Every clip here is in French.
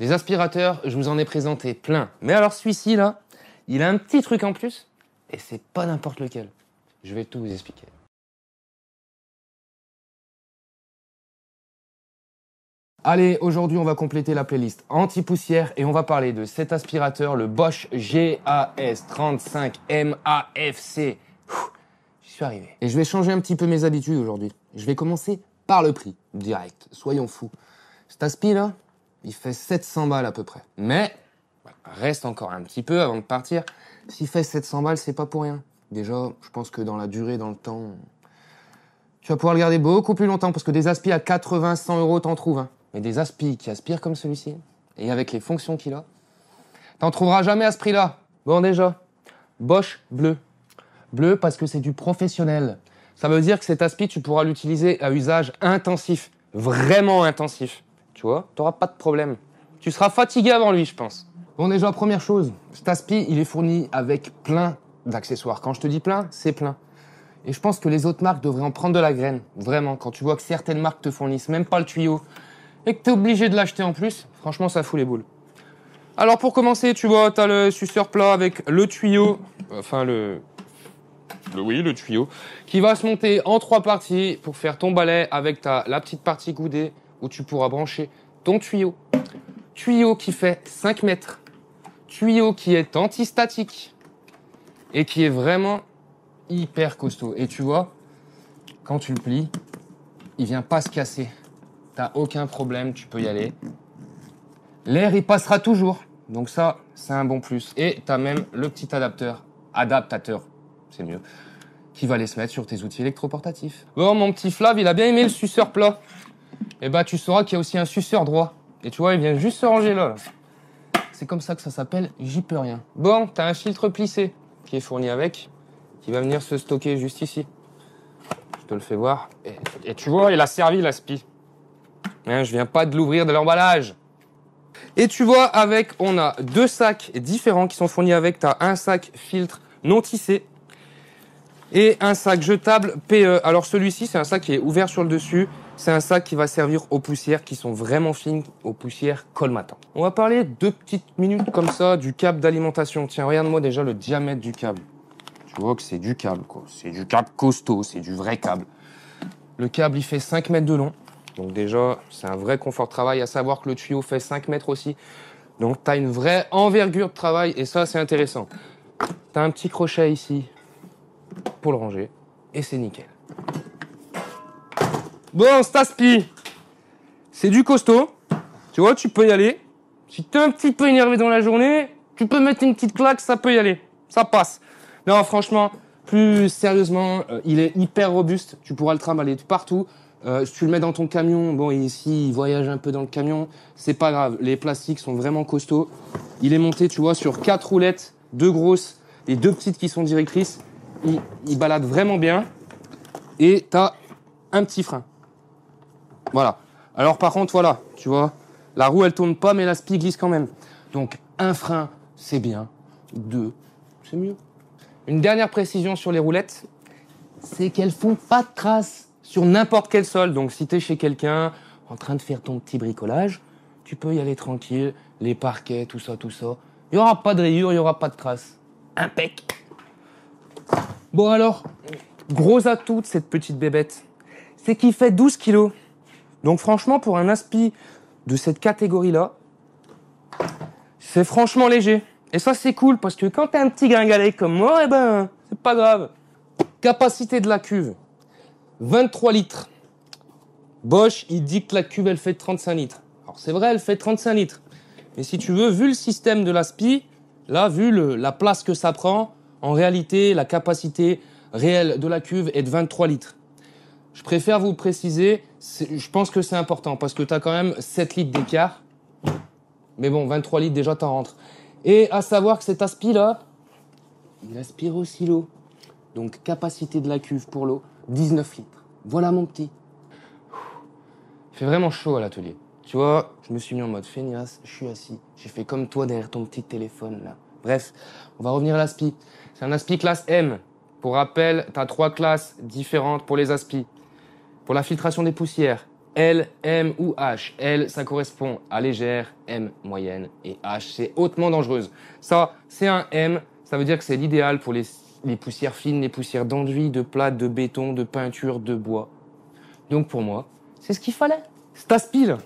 Des aspirateurs, je vous en ai présenté plein. Mais alors celui-ci, là, il a un petit truc en plus, et c'est pas n'importe lequel. Je vais tout vous expliquer. Allez, aujourd'hui, on va compléter la playlist anti-poussière et on va parler de cet aspirateur, le Bosch GAS35MAFC. J'y suis arrivé. Et je vais changer un petit peu mes habitudes aujourd'hui. Je vais commencer par le prix, direct. Soyons fous. Cet aspi, là, il fait 700 balles à peu près. Mais, reste encore un petit peu avant de partir. S'il fait 700 balles, c'est pas pour rien. Déjà, je pense que dans la durée, dans le temps, tu vas pouvoir le garder beaucoup plus longtemps parce que des aspis à 80, 100 euros, t'en trouves. Hein. Mais des aspis qui aspirent comme celui-ci, et avec les fonctions qu'il a, t'en trouveras jamais à ce prix-là. Bon, déjà, Bosch bleu. Bleu parce que c'est du professionnel. Ça veut dire que cet aspi, tu pourras l'utiliser à usage intensif. Vraiment intensif. Tu vois, t'auras pas de problème. Tu seras fatigué avant lui, je pense. Bon, déjà, première chose, cet aspi, il est fourni avec plein d'accessoires. Quand je te dis plein, c'est plein. Et je pense que les autres marques devraient en prendre de la graine. Vraiment, quand tu vois que certaines marques te fournissent même pas le tuyau et que t'es obligé de l'acheter en plus, franchement, ça fout les boules. Alors, pour commencer, tu vois, t'as le suceur plat avec le tuyau, enfin le tuyau, qui va se monter en 3 parties pour faire ton balai avec la petite partie coudée où tu pourras brancher ton tuyau. Tuyau qui fait 5 mètres. Tuyau qui est antistatique et qui est vraiment hyper costaud. Et tu vois, quand tu le plies, il vient pas se casser. T'as aucun problème, tu peux y aller. L'air, il passera toujours. Donc ça, c'est un bon plus. Et t'as même le petit adaptateur, c'est mieux, qui va aller se mettre sur tes outils électroportatifs. Bon, mon petit Flav, il a bien aimé le suceur plat. Et bah, tu sauras qu'il y a aussi un suceur droit. Et tu vois, il vient juste se ranger là. C'est comme ça que ça s'appelle, j'y peux rien. Bon, t'as un filtre plissé qui est fourni avec, qui va venir se stocker juste ici. Je te le fais voir. Et tu vois, il a servi l'aspi. Hein, je viens pas de l'ouvrir de l'emballage. Et tu vois, avec, on a 2 sacs différents qui sont fournis avec. T'as un sac filtre non tissé et un sac jetable PE. Alors celui-ci, c'est un sac qui est ouvert sur le dessus. C'est un sac qui va servir aux poussières qui sont vraiment fines, aux poussières colmatantes. On va parler 2 petites minutes comme ça du câble d'alimentation. Tiens, regarde-moi déjà le diamètre du câble. Tu vois que c'est du câble, quoi. C'est du câble costaud, c'est du vrai câble. Le câble, il fait 5 mètres de long. Donc déjà, c'est un vrai confort de travail. À savoir que le tuyau fait 5 mètres aussi. Donc tu as une vraie envergure de travail et ça, c'est intéressant. Tu as un petit crochet ici pour le ranger et c'est nickel. Bon, cet aspi, c'est du costaud. Tu vois, tu peux y aller. Si t'es un petit peu énervé dans la journée, tu peux mettre une petite claque, ça peut y aller. Ça passe. Non, franchement, plus sérieusement, il est hyper robuste. Tu pourras le trimballer de partout. Si tu le mets dans ton camion, bon, ici, il voyage un peu dans le camion, c'est pas grave. Les plastiques sont vraiment costauds. Il est monté, tu vois, sur 4 roulettes, 2 grosses et 2 petites qui sont directrices. Il balade vraiment bien. Et t'as un petit frein. Voilà. Alors par contre, voilà, tu vois, la roue, elle tourne pas, mais l'aspi glisse quand même. Donc, un frein, c'est bien. 2, c'est mieux. Une dernière précision sur les roulettes, c'est qu'elles font pas de traces sur n'importe quel sol. Donc, si t'es chez quelqu'un, en train de faire ton petit bricolage, tu peux y aller tranquille. Les parquets, tout ça. Il y aura pas de rayures, il y aura pas de traces. Impec. Bon alors, gros atout de cette petite bébête, c'est qu'il fait 12 kilos. Donc franchement, pour un aspi de cette catégorie-là, c'est franchement léger. Et ça, c'est cool, parce que quand t'as un petit gringalet comme moi, eh ben, c'est pas grave. Capacité de la cuve, 23 litres. Bosch, il dit que la cuve, elle fait 35 litres. Alors c'est vrai, elle fait 35 litres. Mais si tu veux, vu le système de l'aspi, là, vu la place que ça prend, en réalité, la capacité réelle de la cuve est de 23 litres. Je préfère vous préciser, je pense que c'est important parce que tu as quand même 7 litres d'écart. Mais bon, 23 litres déjà, t'en rentres. Et à savoir que cet aspi-là, il aspire aussi l'eau. Donc, capacité de la cuve pour l'eau, 19 litres. Voilà mon petit. Il fait vraiment chaud à l'atelier. Tu vois, je me suis mis en mode feignasse, je suis assis. J'ai fait comme toi derrière ton petit téléphone, là. Bref, on va revenir à l'aspi. C'est un aspi classe M. Pour rappel, tu as 3 classes différentes pour les aspis. Pour la filtration des poussières, L, M ou H. L, ça correspond à légère, M, moyenne, et H, c'est hautement dangereuse. Ça, c'est un M, ça veut dire que c'est l'idéal pour les poussières fines, les poussières d'enduit, de plâtre, de béton, de peinture, de bois. Donc pour moi, c'est ce qu'il fallait. Cet aspile,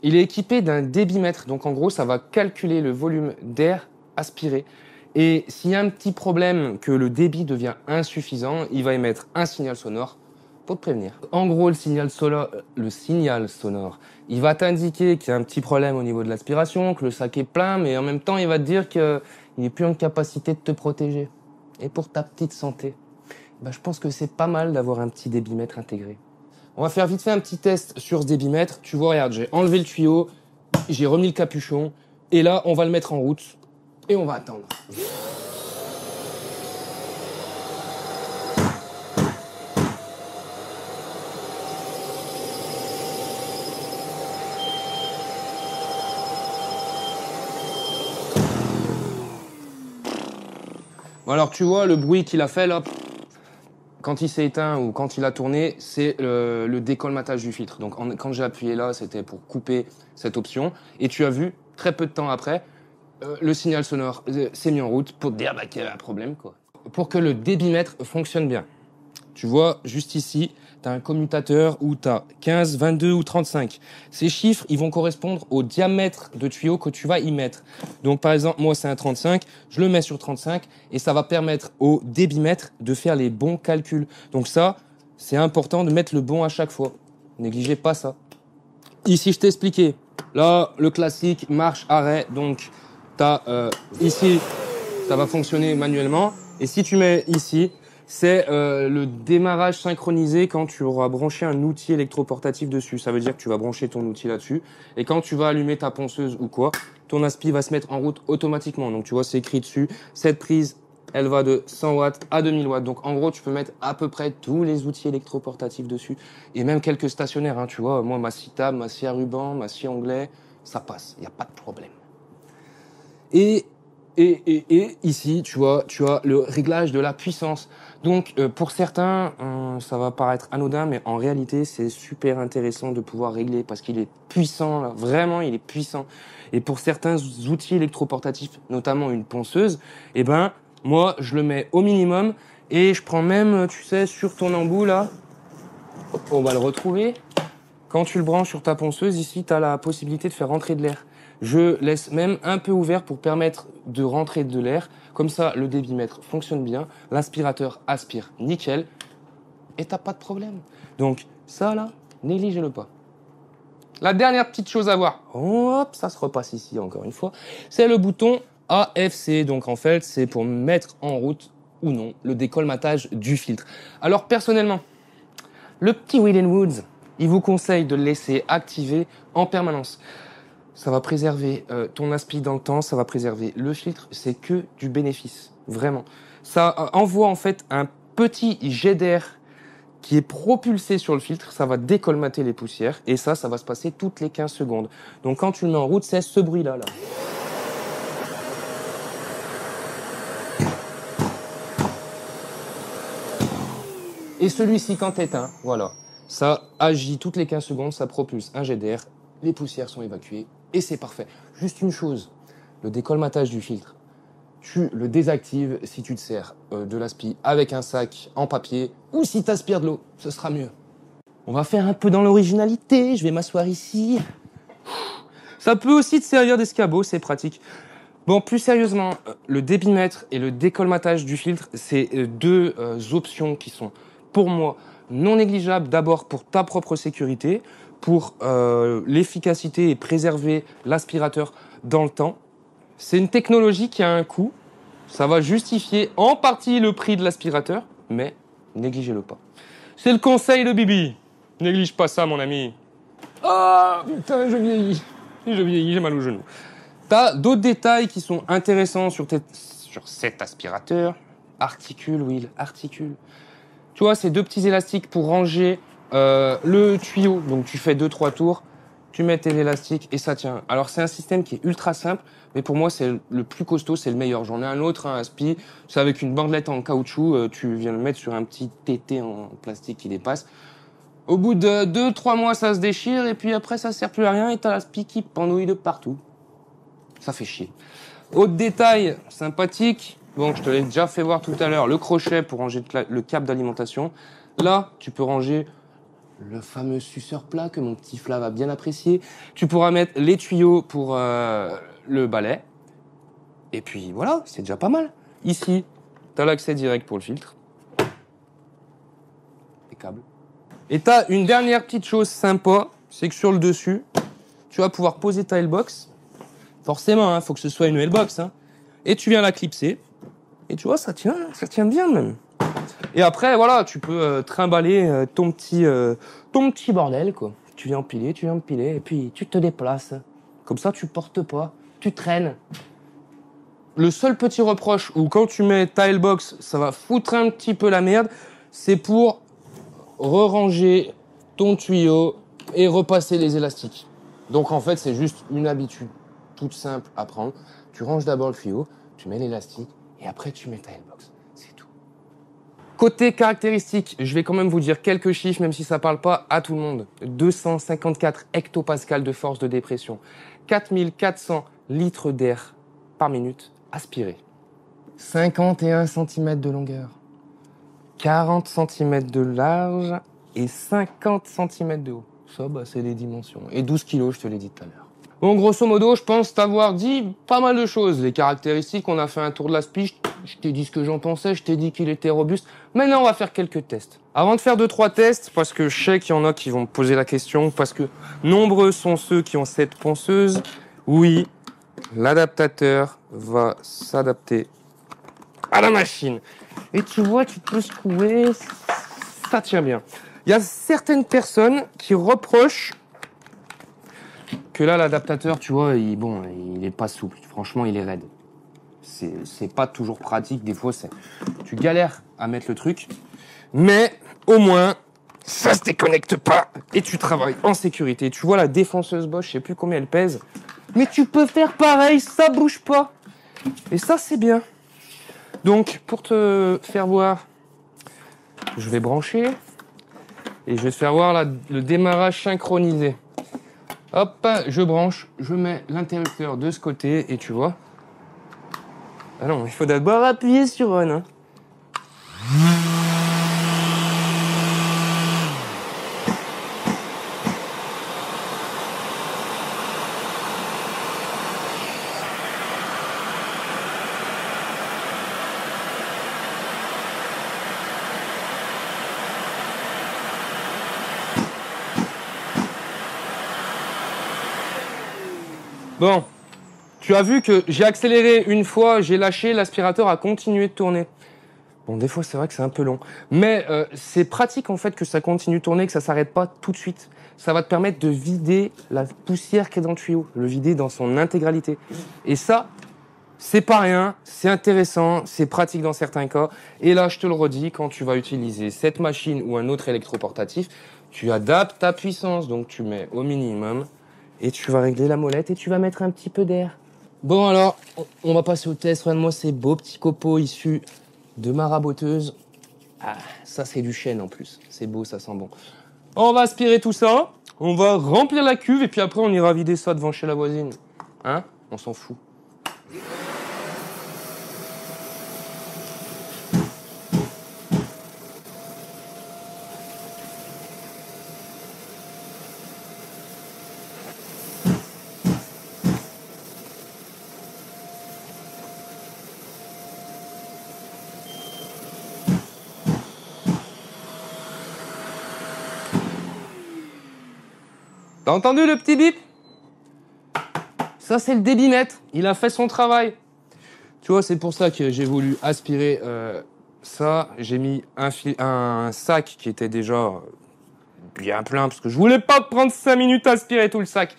il est équipé d'un débitmètre. Donc en gros, ça va calculer le volume d'air aspiré. Et s'il y a un petit problème que le débit devient insuffisant, il va émettre un signal sonore pour te prévenir. En gros, le signal sonore, il va t'indiquer qu'il y a un petit problème au niveau de l'aspiration, que le sac est plein, mais en même temps, il va te dire qu'il n'est plus en capacité de te protéger. Et pour ta petite santé, je pense que c'est pas mal d'avoir un petit débitmètre intégré. On va faire vite fait un petit test sur ce débitmètre. Tu vois, regarde, j'ai enlevé le tuyau, j'ai remis le capuchon, et là, on va le mettre en route, et on va attendre. Bon alors, tu vois, le bruit qu'il a fait, là, quand il s'est éteint ou quand il a tourné, c'est le décolmatage du filtre. Donc quand j'ai appuyé là, c'était pour couper cette option. Et tu as vu, très peu de temps après, le signal sonore s'est mis en route pour te dire qu'il y avait un problème, quoi. Pour que le débitmètre fonctionne bien, tu vois, juste ici, tu as un commutateur où tu as 15, 22 ou 35. Ces chiffres, ils vont correspondre au diamètre de tuyau que tu vas y mettre. Donc, par exemple, moi, c'est un 35. Je le mets sur 35 et ça va permettre au débitmètre de faire les bons calculs. Donc ça, c'est important de mettre le bon à chaque fois. Négligez pas ça. Ici, je t'ai expliqué. Là, le classique, marche, arrêt. Donc, tu as ici, ça va fonctionner manuellement. Et si tu mets ici, c'est le démarrage synchronisé quand tu auras branché un outil électroportatif dessus. Ça veut dire que tu vas brancher ton outil là-dessus. Et quand tu vas allumer ta ponceuse ou quoi, ton aspi va se mettre en route automatiquement. Donc tu vois, c'est écrit dessus. Cette prise, elle va de 100 watts à 2000 watts. Donc en gros, tu peux mettre à peu près tous les outils électroportatifs dessus. Et même quelques stationnaires. Hein, tu vois, moi, ma scie table, ma scie à ruban, ma scie anglais, ça passe. Il n'y a pas de problème. Et ici, tu as le réglage de la puissance. Donc, pour certains, ça va paraître anodin, mais en réalité, c'est super intéressant de pouvoir régler parce qu'il est puissant, là. Vraiment, il est puissant. Et pour certains outils électroportatifs, notamment une ponceuse, moi, je le mets au minimum et je prends même, tu sais, sur ton embout, là, on va le retrouver. Quand tu le branches sur ta ponceuse, ici, tu as la possibilité de faire rentrer de l'air. Je laisse même un peu ouvert pour permettre de rentrer de l'air. Comme ça, le débitmètre fonctionne bien. L'aspirateur aspire nickel. Et t'as pas de problème. Donc, ça, là, négligez-le pas. La dernière petite chose à voir, hop, ça se repasse ici encore une fois, c'est le bouton AFC. Donc, en fait, c'est pour mettre en route ou non le décolmatage du filtre. Alors, personnellement, le petit Wheel Woods, il vous conseille de le laisser activer en permanence. Ça va préserver ton aspi dans le temps, ça va préserver le filtre, c'est que du bénéfice, vraiment. Ça envoie en fait un petit jet d'air qui est propulsé sur le filtre, ça va décolmater les poussières et ça va se passer toutes les 15 secondes. Donc quand tu le mets en route, c'est ce bruit-là, là. Et celui-ci quand éteint, voilà. Ça agit toutes les 15 secondes, ça propulse un jet d'air, les poussières sont évacuées et c'est parfait. Juste une chose, le décolmatage du filtre, tu le désactives si tu te sers de l'aspi avec un sac en papier ou si tu aspires de l'eau, ce sera mieux. On va faire un peu dans l'originalité, je vais m'asseoir ici. Ça peut aussi te servir d'escabeau, c'est pratique. Bon, plus sérieusement, le débitmètre et le décolmatage du filtre, c'est deux options qui sont, pour moi, non négligeables. D'abord pour ta propre sécurité, pour l'efficacité et préserver l'aspirateur dans le temps. C'est une technologie qui a un coût. Ça va justifier en partie le prix de l'aspirateur, mais négligez-le pas. C'est le conseil de Bibi. Néglige pas ça, mon ami. Ah, putain, je vieillis, j'ai mal au genou. T'as d'autres détails qui sont intéressants sur cet aspirateur. Articule, Will, articule. Tu vois, c'est deux petits élastiques pour ranger le tuyau. Donc tu fais 2-3 tours, tu mets tes élastiques et ça tient. Alors c'est un système qui est ultra simple, mais pour moi c'est le plus costaud, c'est le meilleur. J'en ai un autre, un Aspi, c'est avec une bandelette en caoutchouc, tu viens le mettre sur un petit tété en plastique qui dépasse. Au bout de 2-3 mois, ça se déchire et puis après, ça sert plus à rien et t'as l'aspi qui pendouille de partout. Ça fait chier. Autre détail sympathique, bon, je te l'ai déjà fait voir tout à l'heure, le crochet pour ranger le câble d'alimentation. Là, tu peux ranger le fameux suceur plat que mon petit Flav a bien apprécié. Tu pourras mettre les tuyaux pour le balai. Et puis voilà, c'est déjà pas mal. Ici, t'as l'accès direct pour le filtre. Les câbles. Et t'as une dernière petite chose sympa, c'est que sur le dessus, tu vas pouvoir poser ta L-box. Forcément, hein, faut que ce soit une L-box. Hein. Et tu viens la clipser. Et tu vois, ça tient bien même. Et après, voilà, tu peux trimballer ton petit bordel, quoi. Tu viens empiler, et puis tu te déplaces. Comme ça, tu portes pas, tu traînes. Le seul petit reproche où quand tu mets ta L-box, ça va foutre un petit peu la merde, c'est pour re-ranger ton tuyau et repasser les élastiques. Donc en fait, c'est juste une habitude toute simple à prendre. Tu ranges d'abord le tuyau, tu mets l'élastique et après tu mets ta L-box. C'est tout. Côté caractéristiques, je vais quand même vous dire quelques chiffres, même si ça parle pas à tout le monde. 254 hectopascales de force de dépression, 4400 litres d'air par minute aspiré, 51 cm de longueur, 40 cm de large et 50 cm de haut. Ça, bah, c'est les dimensions. Et 12 kg, je te l'ai dit tout à l'heure. Bon, grosso modo, je pense t'avoir dit pas mal de choses. Les caractéristiques, on a fait un tour de l'aspi, je t'ai dit ce que j'en pensais, je t'ai dit qu'il était robuste. Maintenant, on va faire quelques tests. Avant de faire 2-3 tests, parce que je sais qu'il y en a qui vont me poser la question, parce que nombreux sont ceux qui ont cette ponceuse, oui, l'adaptateur va s'adapter à la machine. Et tu vois, tu peux secouer, ça tient bien. Il y a certaines personnes qui reprochent que là, l'adaptateur, tu vois, il est pas souple. Franchement, il est raide. C'est pas toujours pratique. Des fois, tu galères à mettre le truc. Mais au moins, ça se déconnecte pas et tu travailles en sécurité. Tu vois la défonceuse Bosch, je sais plus combien elle pèse. Mais tu peux faire pareil, ça bouge pas. Et ça, c'est bien. Donc, pour te faire voir, je vais brancher et je vais te faire voir le démarrage synchronisé. Hop, je branche, je mets l'interrupteur de ce côté et tu vois. Ah non, il faut d'abord appuyer sur on. Hein. Bon, tu as vu que j'ai accéléré une fois, j'ai lâché, l'aspirateur a continué de tourner. Bon, des fois, c'est vrai que c'est un peu long. Mais c'est pratique, en fait, que ça continue de tourner, que ça s'arrête pas tout de suite. Ça va te permettre de vider la poussière qui est dans le tuyau, le vider dans son intégralité. Et ça, c'est pas rien, c'est intéressant, c'est pratique dans certains cas. Et là, je te le redis, quand tu vas utiliser cette machine ou un autre électroportatif, tu adaptes ta puissance, donc tu mets au minimum. Et tu vas régler la molette et tu vas mettre un petit peu d'air. Bon alors, on va passer au test. Regarde-moi ces beaux petits copeaux issus de ma raboteuse. Ah, ça c'est du chêne en plus. C'est beau, ça sent bon. On va aspirer tout ça. On va remplir la cuve et puis après on ira vider ça devant chez la voisine. Hein? On s'en fout. T'as entendu le petit bip? Ça, c'est le débitmètre. Il a fait son travail. Tu vois, c'est pour ça que j'ai voulu aspirer ça. J'ai mis un sac qui était déjà bien plein parce que je voulais pas prendre 5 minutes à aspirer tout le sac.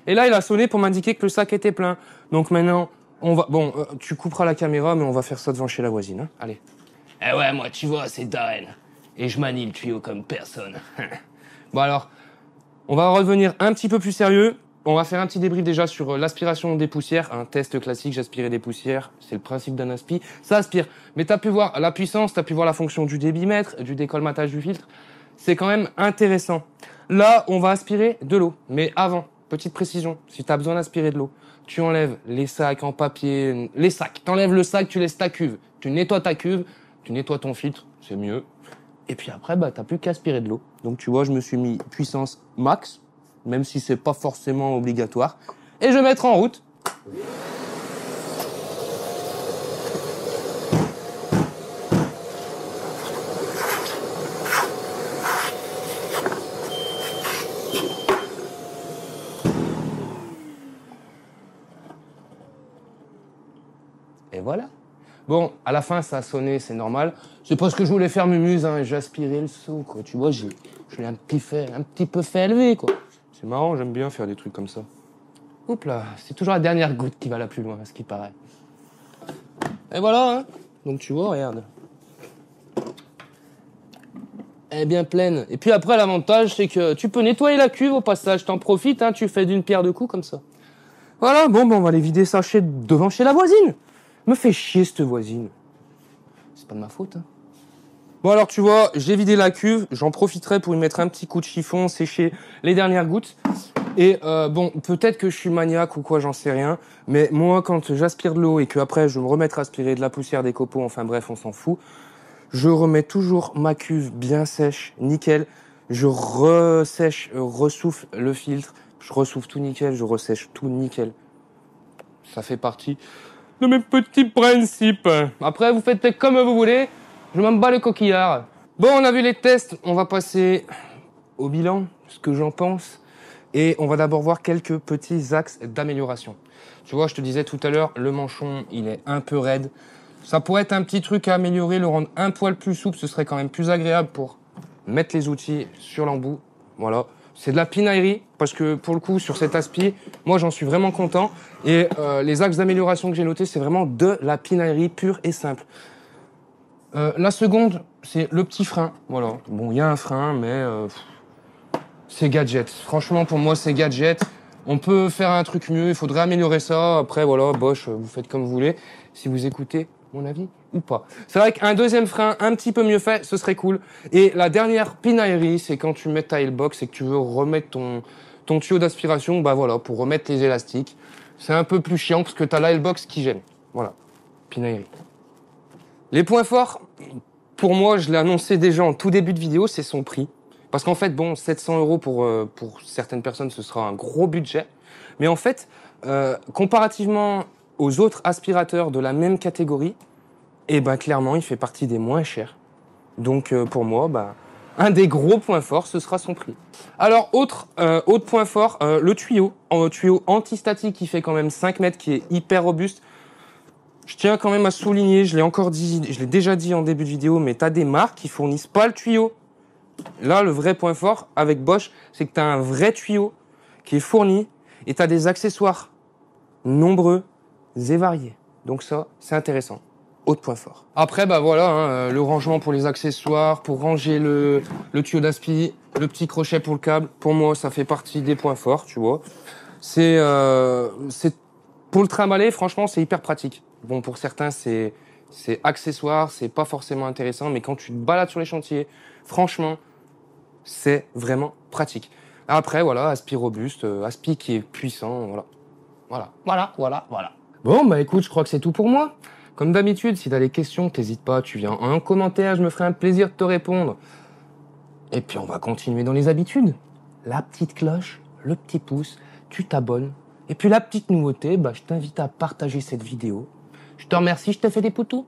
Et là, il a sonné pour m'indiquer que le sac était plein. Donc maintenant, on va... Bon, tu couperas la caméra, mais on va faire ça devant chez la voisine. Hein. Allez. Eh ouais, moi, tu vois, c'est Darren. Et je manie le tuyau comme personne. Bon alors... On va revenir un petit peu plus sérieux. On va faire un petit débrief déjà sur l'aspiration des poussières. Un test classique, j'aspirais des poussières. C'est le principe d'un aspi. Ça aspire. Mais t'as pu voir la puissance, t'as pu voir la fonction du débitmètre, du décolmatage du filtre. c'est quand même intéressant. Là, on va aspirer de l'eau. Mais avant, petite précision, si tu as besoin d'aspirer de l'eau, tu enlèves les sacs en papier, les sacs. Tu enlèves le sac, tu laisses ta cuve. Tu nettoies ta cuve, tu nettoies ton filtre, c'est mieux. Et puis après, bah, t'as plus qu'à aspirer de l'eau. Donc tu vois, je me suis mis puissance max, même si c'est pas forcément obligatoire. Et je vais mettre en route. Et voilà. Bon, à la fin, ça a sonné, c'est normal. C'est parce que je voulais faire mumuse, hein, j'ai aspiré le seau, quoi. Tu vois, je l'ai un petit peu fait élever, quoi. C'est marrant, j'aime bien faire des trucs comme ça. Oups là, c'est toujours la dernière goutte qui va la plus loin, à ce qui paraît. Et voilà, hein. Donc tu vois, regarde. Elle est bien pleine. Et puis après, l'avantage, c'est que tu peux nettoyer la cuve au passage. T'en profites, hein, tu fais d'une pierre deux coups comme ça. Voilà, bon, on va aller vider ça devant chez la voisine. Me fait chier, cette voisine. C'est pas de ma faute, hein. Bon, alors, tu vois, j'ai vidé la cuve. J'en profiterai pour y mettre un petit coup de chiffon, sécher les dernières gouttes. Et bon, peut-être que je suis maniaque ou quoi, j'en sais rien. Mais moi, quand j'aspire de l'eau et que après je me remets à aspirer de la poussière des copeaux, enfin bref, on s'en fout, je remets toujours ma cuve bien sèche, nickel. Je ressèche, ressouffle le filtre. Je ressouffle tout nickel, je ressèche tout nickel. Ça fait partie de mes petits principes. Après, vous faites comme vous voulez. Je m'en bats les coquillards. Bon, on a vu les tests. On va passer au bilan, ce que j'en pense. Et on va d'abord voir quelques petits axes d'amélioration. Tu vois, je te disais tout à l'heure, le manchon, il est un peu raide. Ça pourrait être un petit truc à améliorer, le rendre un poil plus souple. Ce serait quand même plus agréable pour mettre les outils sur l'embout. Voilà. C'est de la pinaillerie, parce que pour le coup, sur cet aspi, moi j'en suis vraiment content. Et les axes d'amélioration que j'ai notés, c'est vraiment de la pinaillerie pure et simple. La seconde, c'est le petit frein. Voilà. Bon, il y a un frein, mais c'est gadget. Franchement, pour moi, c'est gadget. On peut faire un truc mieux, il faudrait améliorer ça. Après, voilà, Bosch, vous faites comme vous voulez. Si vous écoutez mon avis ou pas. C'est vrai qu'un deuxième frein un petit peu mieux fait, ce serait cool. Et la dernière pinaillerie, c'est quand tu mets ta L-box et que tu veux remettre ton tuyau d'aspiration, bah voilà, pour remettre les élastiques. C'est un peu plus chiant parce que t'as la L-box qui gêne. Voilà, pinaillerie. Les points forts, pour moi, je l'ai annoncé déjà en tout début de vidéo, c'est son prix. Parce qu'en fait, bon, 700 € pour certaines personnes, ce sera un gros budget. Mais en fait, comparativement aux autres aspirateurs de la même catégorie, eh ben, clairement, il fait partie des moins chers. Donc, pour moi, bah, un des gros points forts, ce sera son prix. Alors, autre point fort, le tuyau. Un tuyau antistatique qui fait quand même 5 mètres, qui est hyper robuste. Je tiens quand même à souligner, je l'ai déjà dit en début de vidéo, mais t'as des marques qui fournissent pas le tuyau. Là, le vrai point fort avec Bosch, c'est que t'as un vrai tuyau qui est fourni et t'as des accessoires nombreux et variés. Donc ça, c'est intéressant. Autre point fort. Après, bah voilà, hein, le rangement pour les accessoires, pour ranger le tuyau d'aspi, le petit crochet pour le câble. Pour moi, ça fait partie des points forts, tu vois. C'est pour le trimballer, franchement, c'est hyper pratique. Bon, pour certains, c'est accessoire, c'est pas forcément intéressant, mais quand tu te balades sur les chantiers, franchement, c'est vraiment pratique. Après, voilà, aspi robuste, aspi qui est puissant, voilà. Bon, bah écoute, je crois que c'est tout pour moi. Comme d'habitude, si t'as des questions, t'hésites pas, tu viens en commentaire, je me ferai un plaisir de te répondre. Et puis on va continuer dans les habitudes. La petite cloche, le petit pouce, tu t'abonnes. Et puis la petite nouveauté, bah je t'invite à partager cette vidéo. Je te remercie, je te fais des poutous.